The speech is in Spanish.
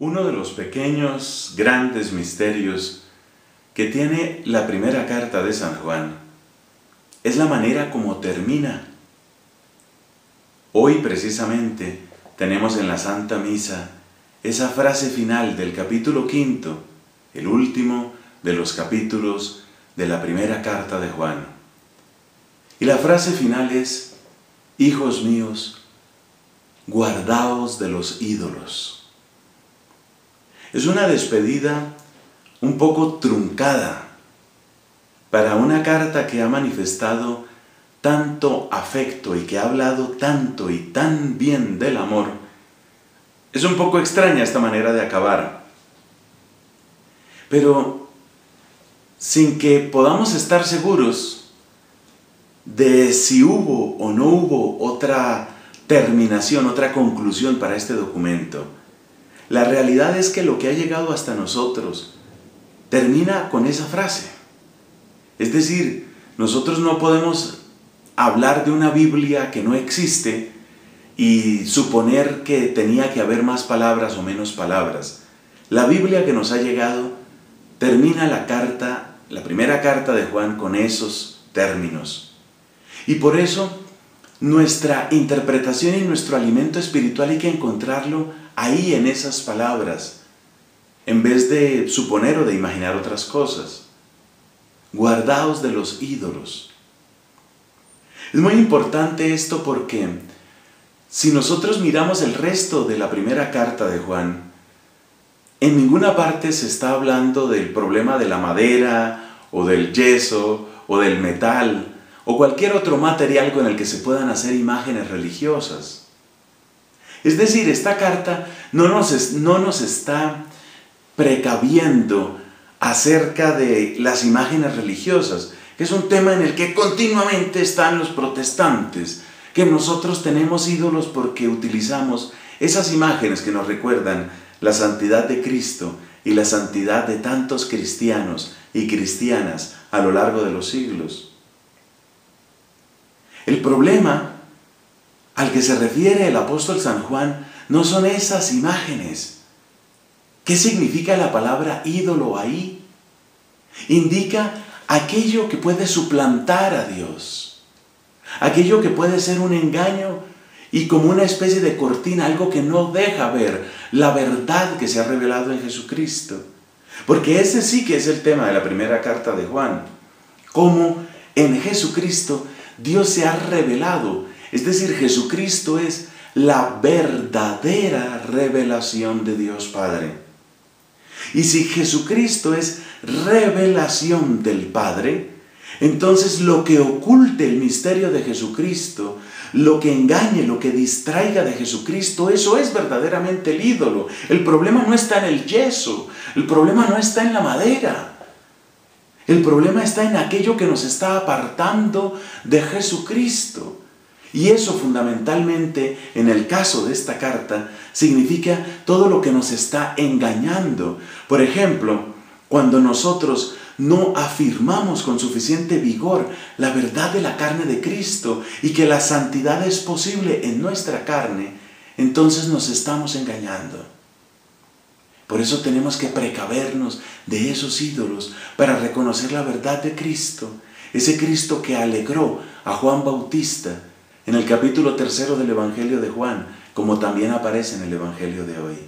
Uno de los pequeños, grandes misterios que tiene la primera carta de San Juan es la manera como termina. Hoy precisamente tenemos en la Santa Misa esa frase final del capítulo 5, el último de los capítulos de la primera carta de Juan. Y la frase final es: hijos míos, guardaos de los ídolos. Es una despedida un poco truncada para una carta que ha manifestado tanto afecto y que ha hablado tanto y tan bien del amor. Es un poco extraña esta manera de acabar, pero sin que podamos estar seguros de si hubo o no hubo otra terminación, otra conclusión para este documento. La realidad es que lo que ha llegado hasta nosotros termina con esa frase. Es decir, nosotros no podemos hablar de una Biblia que no existe y suponer que tenía que haber más palabras o menos palabras. La Biblia que nos ha llegado termina la carta, la primera carta de Juan, con esos términos. Y por eso nuestra interpretación y nuestro alimento espiritual hay que encontrarlo ahí en esas palabras, en vez de suponer o de imaginar otras cosas. Guardaos de los ídolos. Es muy importante esto porque si nosotros miramos el resto de la primera carta de Juan, en ninguna parte se está hablando del problema de la madera o del yeso o del metal o cualquier otro material con el que se puedan hacer imágenes religiosas. Es decir, esta carta no nos está precaviendo acerca de las imágenes religiosas, que es un tema en el que continuamente están los protestantes, que nosotros tenemos ídolos porque utilizamos esas imágenes que nos recuerdan la santidad de Cristo y la santidad de tantos cristianos y cristianas a lo largo de los siglos. El problema al que se refiere el apóstol San Juan no son esas imágenes. ¿Qué significa la palabra ídolo ahí? Indica aquello que puede suplantar a Dios, aquello que puede ser un engaño y como una especie de cortina, algo que no deja ver la verdad que se ha revelado en Jesucristo. Porque ese sí que es el tema de la primera carta de Juan, cómo en Jesucristo Dios se ha revelado. Es decir, Jesucristo es la verdadera revelación de Dios Padre. Y si Jesucristo es revelación del Padre, entonces lo que oculte el misterio de Jesucristo, lo que engañe, lo que distraiga de Jesucristo, eso es verdaderamente el ídolo. El problema no está en el yeso, el problema no está en la madera. El problema está en aquello que nos está apartando de Jesucristo. Y eso fundamentalmente, en el caso de esta carta, significa todo lo que nos está engañando. Por ejemplo, cuando nosotros no afirmamos con suficiente vigor la verdad de la carne de Cristo y que la santidad es posible en nuestra carne, entonces nos estamos engañando. Por eso tenemos que precavernos de esos ídolos para reconocer la verdad de Cristo, ese Cristo que alegró a Juan Bautista en el capítulo 3 del Evangelio de Juan, como también aparece en el Evangelio de hoy.